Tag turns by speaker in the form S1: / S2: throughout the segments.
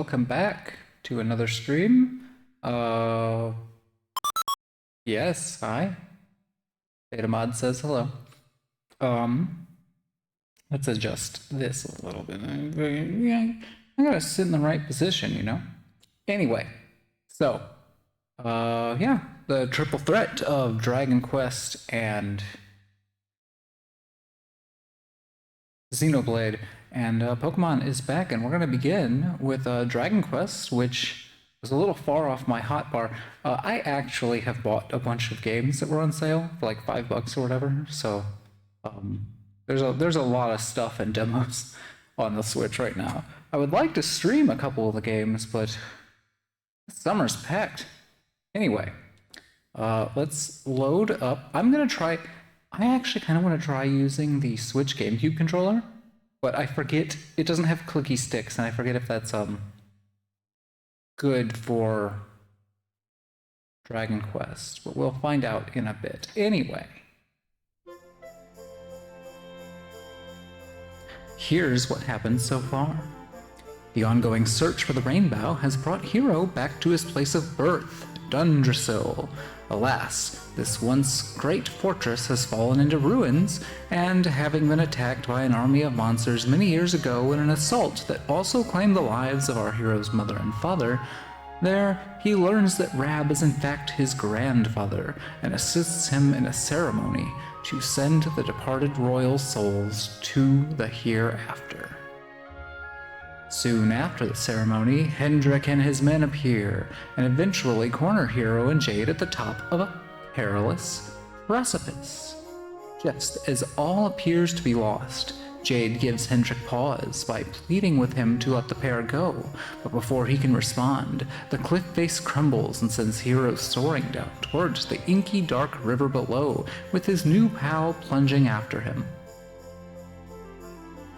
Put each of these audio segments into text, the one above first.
S1: welcome back to another stream. Yes, hi. Betamod says hello. Let's adjust this a little bit. I gotta sit in the right position, you know? Anyway, so, yeah, the triple threat of Dragon Quest and Xenoblade and Pokemon is back, and we're going to begin with Dragon Quest, which was a little far off my hotbar. I actually have bought a bunch of games that were on sale for like $5 or whatever, so there's a lot of stuff and demos on the Switch right now. I would like to stream a couple of the games, but summer's packed. Anyway, let's load up. I actually kind of want to try using the Switch GameCube controller, but I forget it doesn't have clicky sticks, and I forget if that's good for Dragon Quest, but we'll find out in a bit. Anyway, here's what happened so far. The ongoing search for the Rainbow has brought Hero back to his place of birth, Dundrasil. Alas, this once great fortress has fallen into ruins, and having been attacked by an army of monsters many years ago in an assault that also claimed the lives of our hero's mother and father, there he learns that Rab is in fact his grandfather and assists him in a ceremony to send the departed royal souls to the hereafter. Soon after the ceremony, Hendrik and his men appear, and eventually corner Hero and Jade at the top of a perilous precipice. Just as all appears to be lost, Jade gives Hendrik pause by pleading with him to let the pair go, but before he can respond, the cliff face crumbles and sends Hero soaring down towards the inky dark river below, with his new pal plunging after him.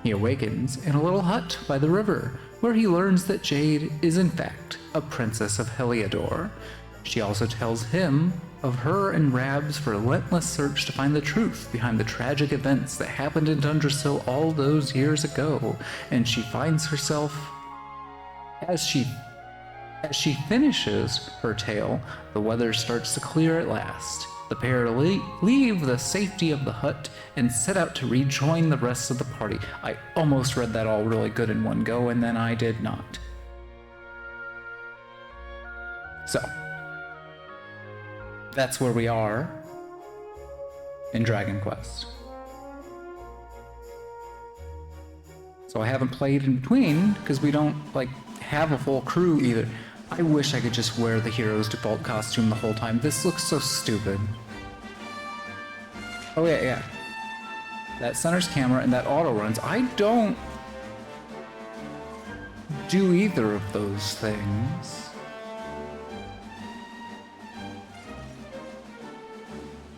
S1: He awakens in a little hut by the river, where he learns that Jade is in fact a princess of Heliodor. She also tells him of her and Rab's relentless search to find the truth behind the tragic events that happened in Dundrasil all those years ago, and she finds herself, as she finishes her tale, the weather starts to clear at last. The pair leave the safety of the hut and set out to rejoin the rest of the party. I almost read that all really good in one go, and then I did not. So, that's where we are in Dragon Quest. So I haven't played in between, because we don't, have a full crew either. I wish I could just wear the hero's default costume the whole time. This looks so stupid. Oh yeah. That centers camera and that auto runs. I don't do either of those things.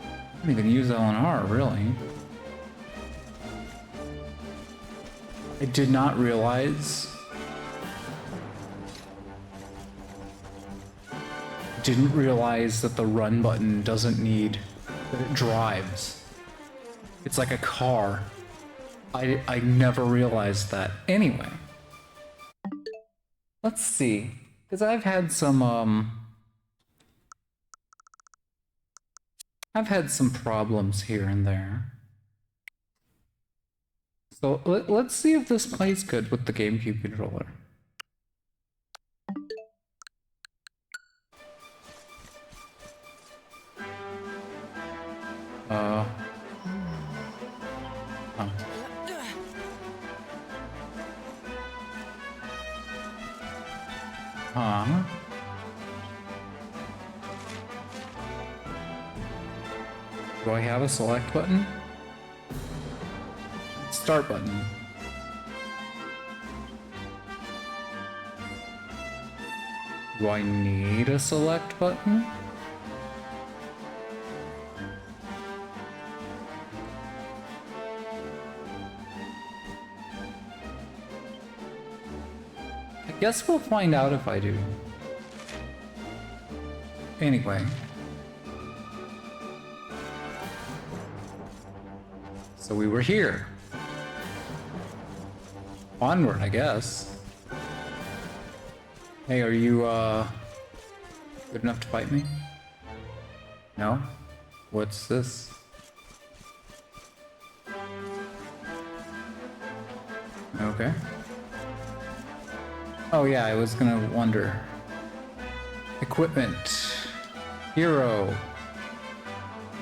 S1: I don't even use LNR, really. I did not realize... Didn't realize that the run button doesn't need... that it drives. It's like a car. I never realized that. Anyway. Let's see. Because I've had some problems here and there. So let's see if this plays good with the GameCube controller. Do I have a select button? Start button. Do I need a select button? I guess we'll find out if I do. Anyway. So we were here. Onward, I guess. Hey, are you, good enough to fight me? No? What's this? Okay. Oh yeah, I was gonna wonder. Equipment. Hero.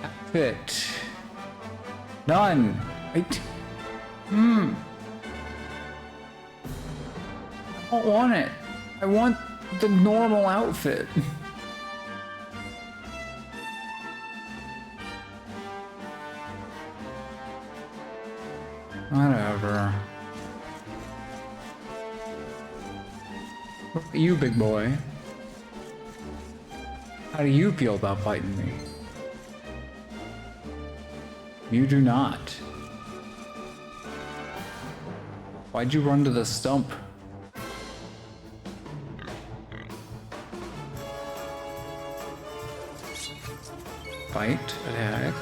S1: Outfit. None. Wait. I don't want it. I want the normal outfit. Whatever. Look at you, big boy. How do you feel about fighting me? You do not. Why'd you run to the stump? Fight, attack.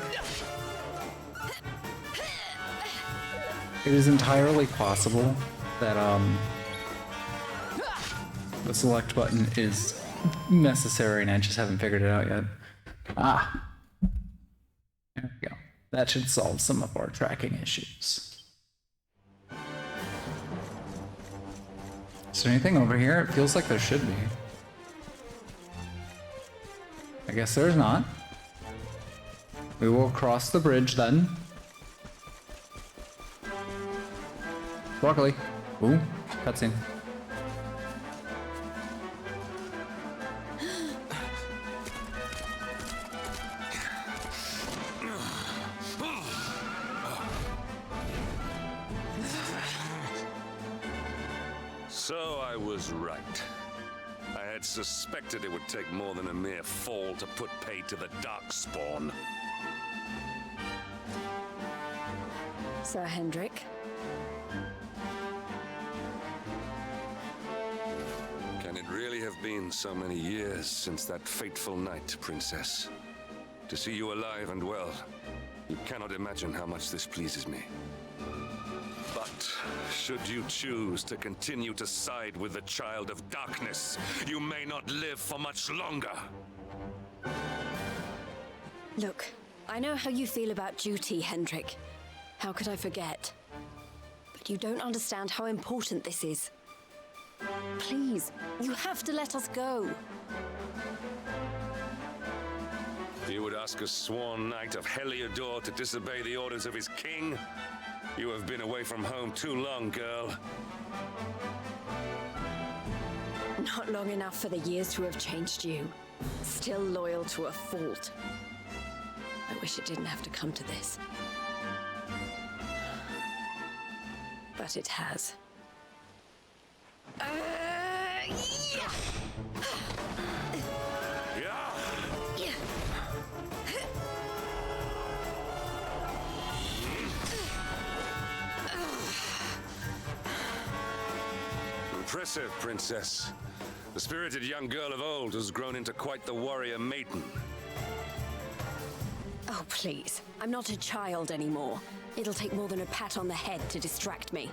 S1: It is entirely possible that the select button is necessary and I just haven't figured it out yet. Ah, there we go. That should solve some of our tracking issues. Is there anything over here? It feels like there should be. I guess there's not. We will cross the bridge then. Broccoli. Ooh, cutscene.
S2: So I was right. I had suspected it would take more than a mere fall to put pay to the Darkspawn.
S3: Sir Hendrik.
S2: Can it really have been so many years since that fateful night, Princess? To see you alive and well, you cannot imagine how much this pleases me. But should you choose to continue to side with the Child of Darkness, you may not live for much longer.
S3: Look, I know how you feel about duty, Hendrik. How could I forget? But you don't understand how important this is. Please, you have to let us go.
S2: You would ask a sworn knight of Heliodor to disobey the orders of his king? You have been away from home too long, girl.
S3: Not long enough for the years to have changed you. Still loyal to a fault. I wish it didn't have to come to this. But it has. Yeah.
S2: Yeah! Impressive, Princess. The spirited young girl of old has grown into quite the warrior maiden.
S3: Oh, please. I'm not a child anymore. It'll take more than a pat on the head to distract me.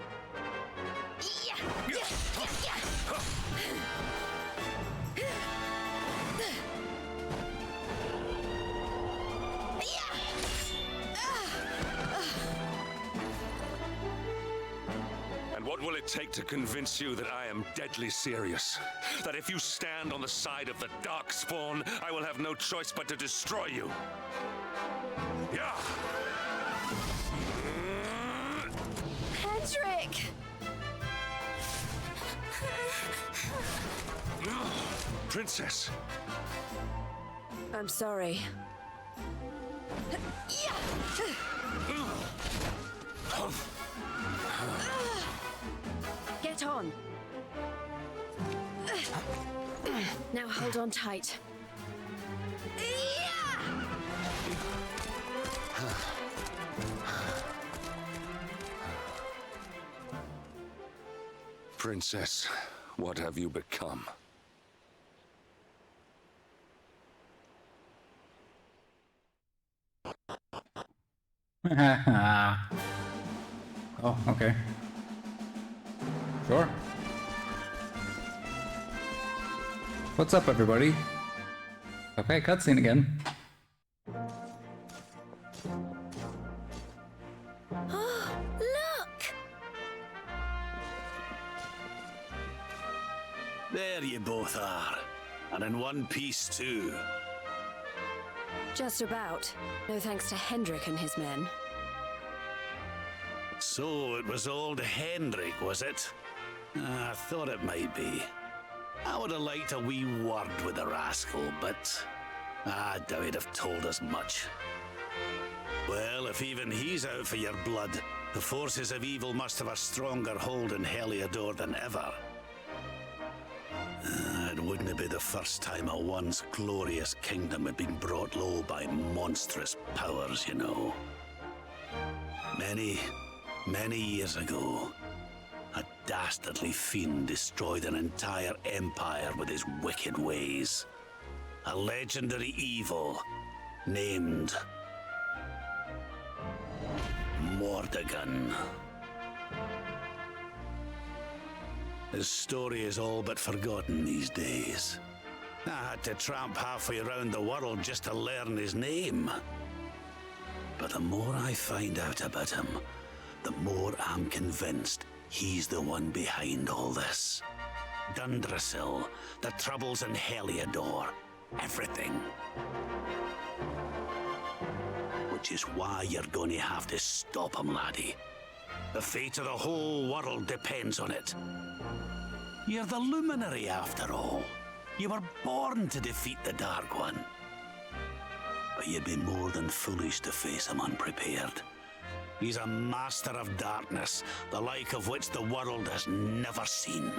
S2: And what will it take to convince you that I am deadly serious? That if you stand on the side of the Darkspawn, I will have no choice but to destroy you? Yeah!
S3: Hendrik!
S2: Princess!
S3: I'm sorry. Get on. Now hold on tight.
S2: Princess, what have you become?
S1: Oh, okay. Sure. What's up, everybody? Okay, cutscene again.
S3: Oh, look!
S4: There you both are. And in one piece, too.
S3: Just about. No thanks to Hendrik and his men.
S4: So it was old Hendrik, was it? I thought it might be. I would have liked a wee word with the rascal, but I doubt he'd have told us much. Well, if even he's out for your blood, the forces of evil must have a stronger hold in Heliodor than ever. It wouldn't be the first time a once glorious kingdom had been brought low by monstrous powers, you know. Many years ago, a dastardly fiend destroyed an entire empire with his wicked ways. A legendary evil named Mordegon. His story is all but forgotten these days. I had to tramp halfway around the world just to learn his name. But the more I find out about him, the more I'm convinced he's the one behind all this. Dundrasil, the troubles in Heliodor, everything. Which is why you're going to have to stop him, laddie. The fate of the whole world depends on it. You're the luminary, after all. You were born to defeat the Dark One. But you'd be more than foolish to face him unprepared. He's a master of darkness, the like of which the world has never seen.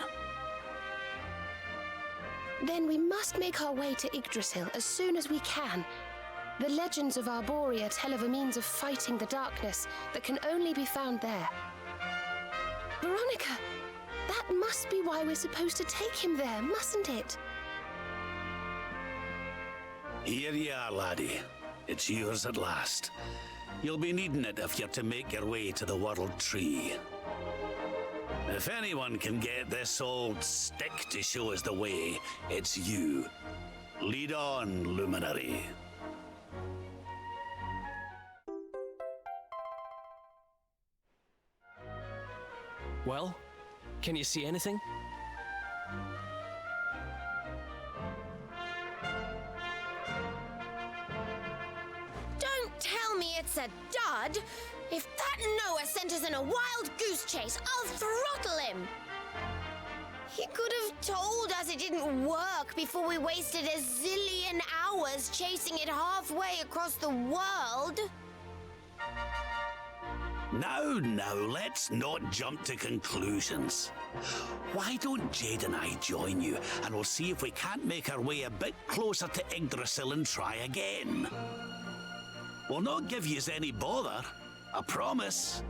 S5: Then we must make our way to Yggdrasil as soon as we can. The legends of Arborea tell of a means of fighting the darkness that can only be found there. Veronica, that must be why we're supposed to take him there, mustn't it?
S4: Here you are, laddie. It's yours at last. You'll be needing it if you're to make your way to the World Tree. If anyone can get this old stick to show us the way, it's you. Lead on, Luminary.
S6: Well, can you see anything?
S7: Don't tell me it's a dud! If that Noah sent us in a wild goose chase, I'll throttle him! He could have told us it didn't work before we wasted a zillion hours chasing it halfway across the world.
S4: Now, let's not jump to conclusions. Why don't Jade and I join you, and we'll see if we can't make our way a bit closer to Yggdrasil and try again. We'll not give yous any bother, I promise.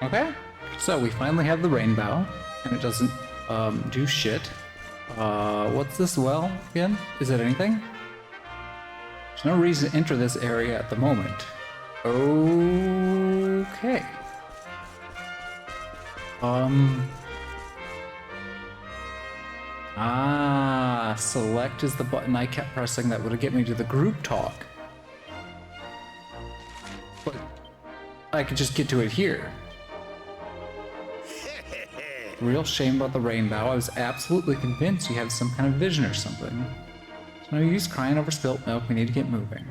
S1: Okay, so we finally have the rainbow, and it doesn't do shit. What's this well again? Is it anything? There's no reason to enter this area at the moment. Okay. Select is the button I kept pressing that would get me to the group talk. But I could just get to it here. Real shame about the rainbow. I was absolutely convinced you had some kind of vision or something. There's no use crying over spilt milk. We need to get moving.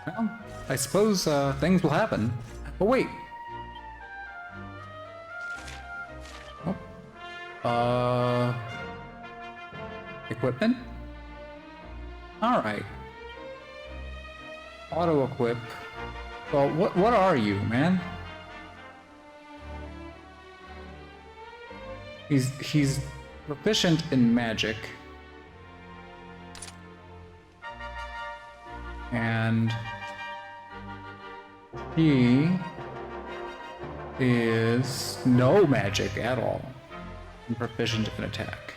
S1: Well, I suppose things will happen. Oh, wait. Oh. Equipment? Alright. Auto-equip. Well, what are you, man? He's proficient in magic. And He is no magic at all. And proficient in attack.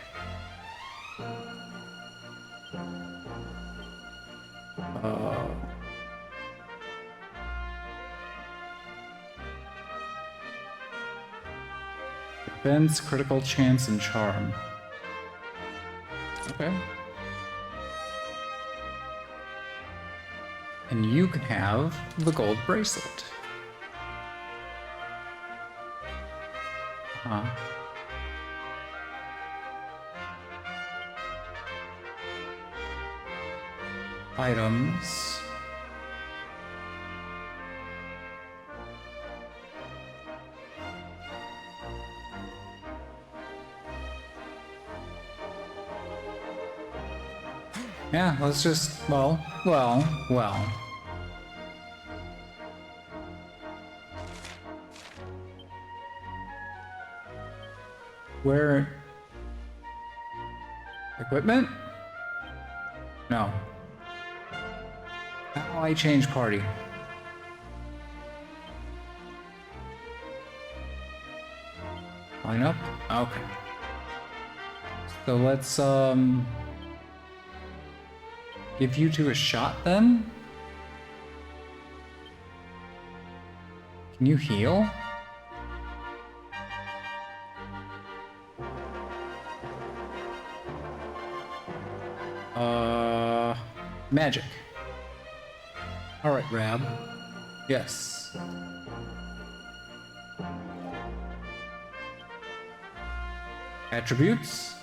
S1: Defense, critical chance, and charm. Okay. And you can have the gold bracelet. Huh. Items. Yeah, let's just, well. Where? Equipment? No. How do I change party? Line up? Okay. So let's, give you two a shot then? Can you heal? Magic. Alright, Rab. Yes. Attributes.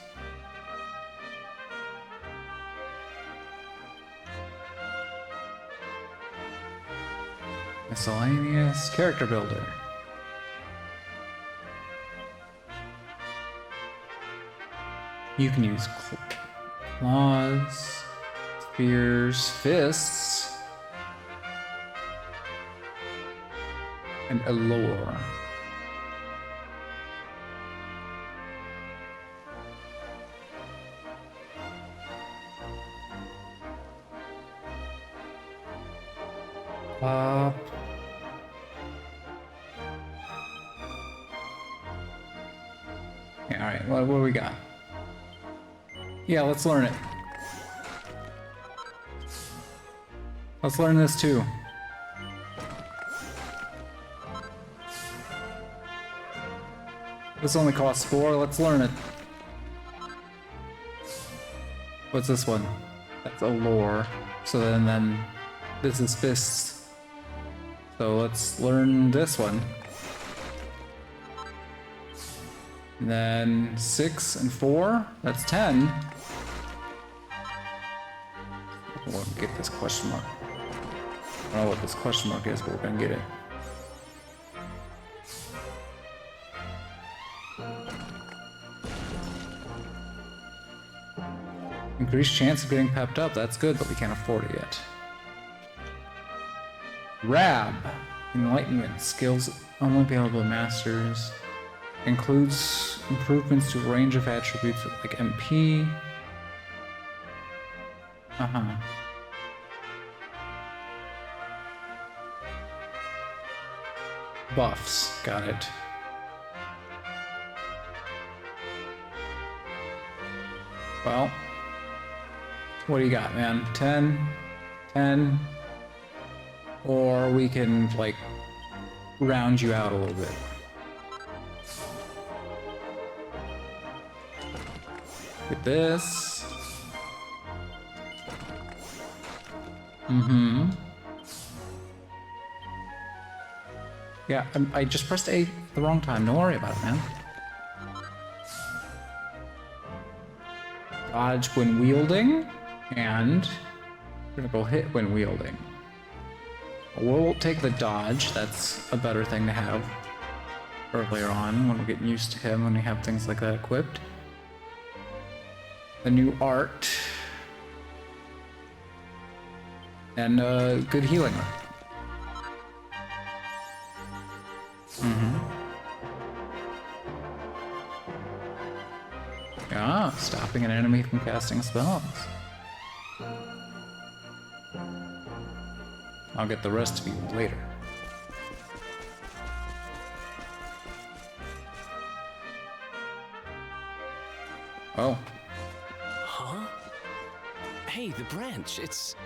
S1: Miscellaneous character builder. You can use claws, spears, fists, and allure. Yeah, alright, what do we got? Yeah, let's learn it. Let's learn this too. This only costs 4, let's learn it. What's this one? That's allure. So then this is fists. So let's learn this one. And then 6 and 4, that's 10. We'll get this question mark. I don't know what this question mark is, but we're gonna get it. Increased chance of getting pepped up, that's good, but we can't afford it yet. Rab, enlightenment, skills only available to masters. Includes improvements to a range of attributes like MP. Buffs, got it. Well, what do you got, man? 10, 10, or we can like round you out a little bit. Get this. Yeah, I just pressed A the wrong time. Don't worry about it, man. Dodge when wielding, and critical hit when wielding. We'll take the dodge. That's a better thing to have earlier on when we're getting used to him, when we have things like that equipped. The new art. And good healing. Ah, stopping an enemy from casting spells. I'll get the rest of you later. Oh.
S6: Huh? Hey, the branch, it's...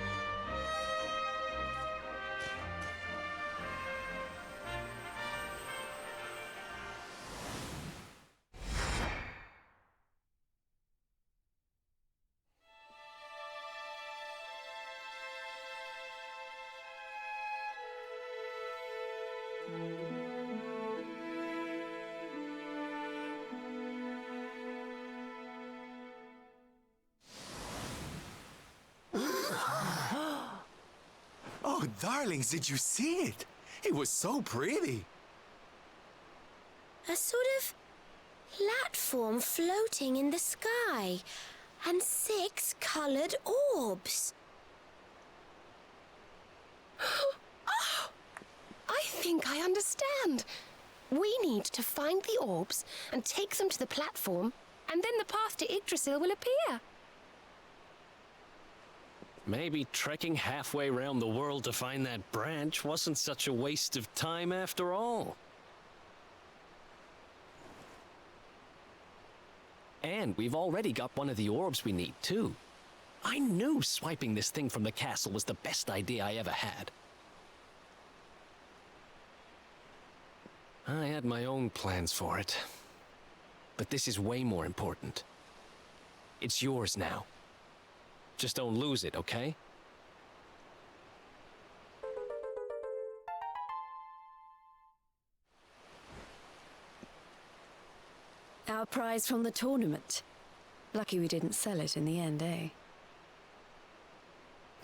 S8: Oh, darlings, did you see it? It was so pretty.
S7: A sort of platform floating in the sky, and 6 colored orbs.
S5: I think I understand. We need to find the orbs and take them to the platform, and then the path to Yggdrasil will appear.
S6: Maybe trekking halfway around the world to find that branch wasn't such a waste of time after all. And we've already got one of the orbs we need, too. I knew swiping this thing from the castle was the best idea I ever had. I had my own plans for it. But this is way more important. It's yours now. Just don't lose it, okay?
S3: Our prize from the tournament. Lucky we didn't sell it in the end, eh?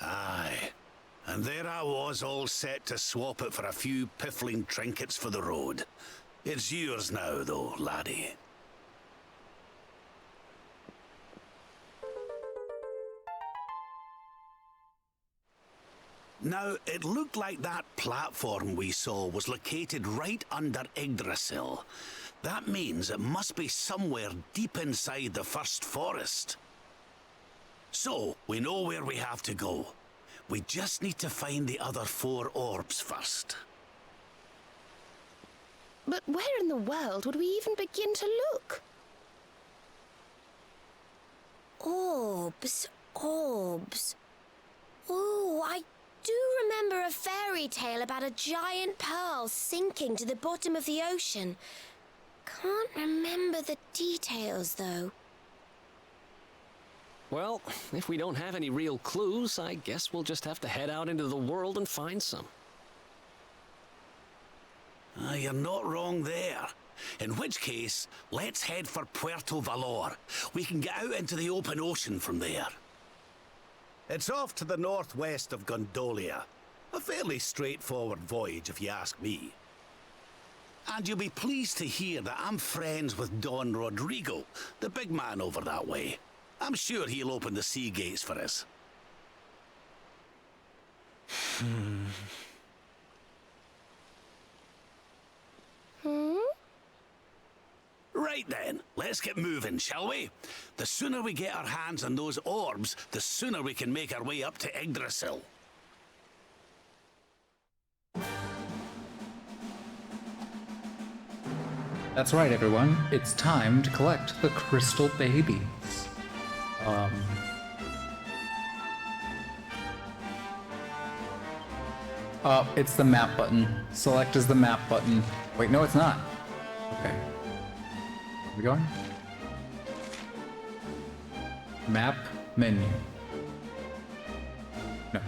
S4: Aye. And there I was, all set to swap it for a few piffling trinkets for the road. It's yours now, though, laddie. Now, it looked like that platform we saw was located right under Yggdrasil. That means it must be somewhere deep inside the first forest. So, we know where we have to go. We just need to find the other 4 orbs first.
S5: But where in the world would we even begin to look?
S7: Orbs, orbs. Oh, I do remember a fairy tale about a giant pearl sinking to the bottom of the ocean. Can't remember the details, though.
S6: Well, if we don't have any real clues, I guess we'll just have to head out into the world and find some.
S4: You're not wrong there. In which case, let's head for Puerto Valor. We can get out into the open ocean from there. It's off to the northwest of Gondolia. A fairly straightforward voyage, if you ask me. And you'll be pleased to hear that I'm friends with Don Rodrigo, the big man over that way. I'm sure he'll open the sea gates for us. Right then, let's get moving, shall we? The sooner we get our hands on those orbs, the sooner we can make our way up to Yggdrasil.
S1: That's right, everyone. It's time to collect the crystal babies. It's the map button. Select is the map button. Wait, no, it's not. Okay. Are we going? Map menu. No.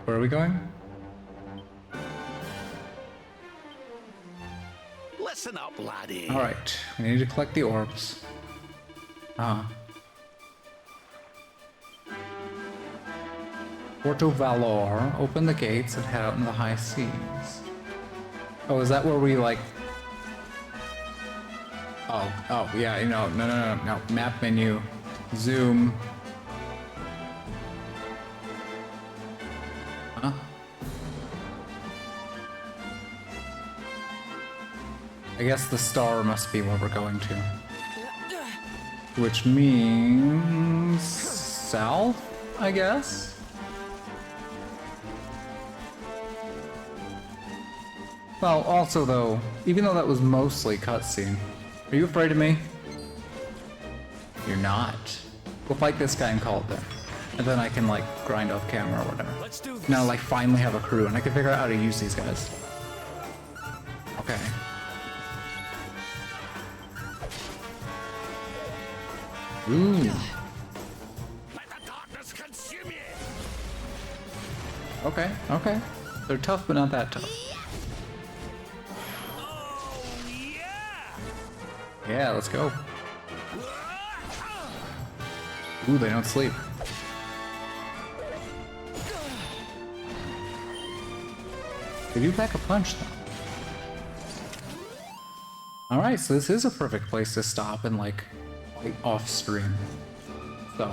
S1: Where are we going?
S4: Listen up, laddie.
S1: Alright, we need to collect the orbs. Porto Valor, open the gates and head out into the high seas. Oh, is that where we like... Oh, yeah, no. Map menu, zoom. Huh? I guess the star must be where we're going to. Which means... south, I guess? Well, also though, even though that was mostly cutscene, are you afraid of me? You're not. We'll fight this guy and call it there. And then I can like grind off camera or whatever.
S6: Let's do this.
S1: Now like finally have a crew and I can figure out how to use these guys. Okay. Ooh.
S4: Let the darkness consume you!
S1: Okay, okay. They're tough, but not that tough.
S4: Oh, yeah!
S1: Yeah, let's go. Ooh, they don't sleep. They do pack a punch, though. Alright, so this is a perfect place to stop and, like, fight off stream. So,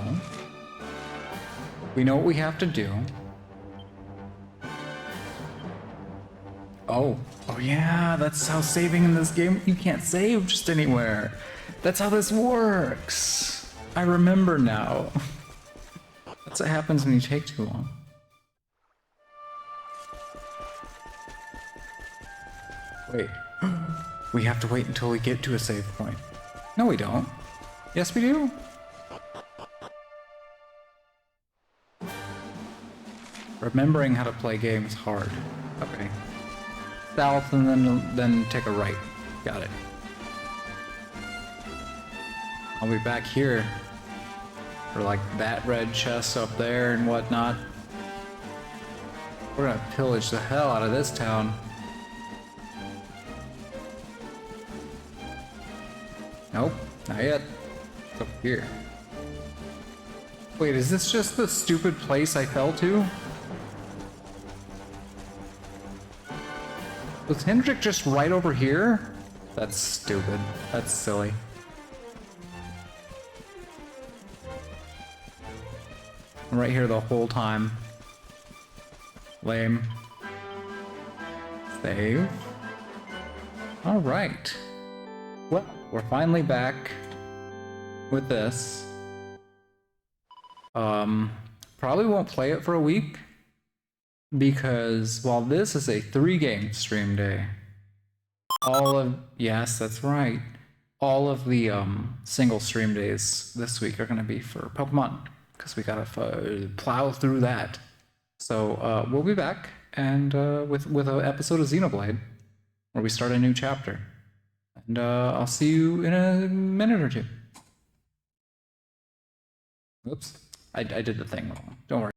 S1: we know what we have to do. Oh yeah, that's how saving in this game, you can't save just anywhere. That's how this works. I remember now. That's what happens when you take too long. Wait, we have to wait until we get to a save point. No, we don't. Yes, we do. Remembering how to play games hard. Okay. South and then take a right. Got it. I'll be back here for like that red chest up there and whatnot. We're gonna pillage the hell out of this town. Nope, not yet. It's up here. Wait, is this just the stupid place I fell to? Was Hendrik just right over here? That's stupid. That's silly. I'm right here the whole time. Lame. Save. Alright. Well, we're finally back with this. Probably won't play it for a week. Because while this is a 3-game stream day, yes, that's right. All of the single stream days this week are gonna be for Pokemon, because we gotta plow through that. So we'll be back and with an episode of Xenoblade, where we start a new chapter. And I'll see you in a minute or two. Oops, I did the thing wrong. Don't worry.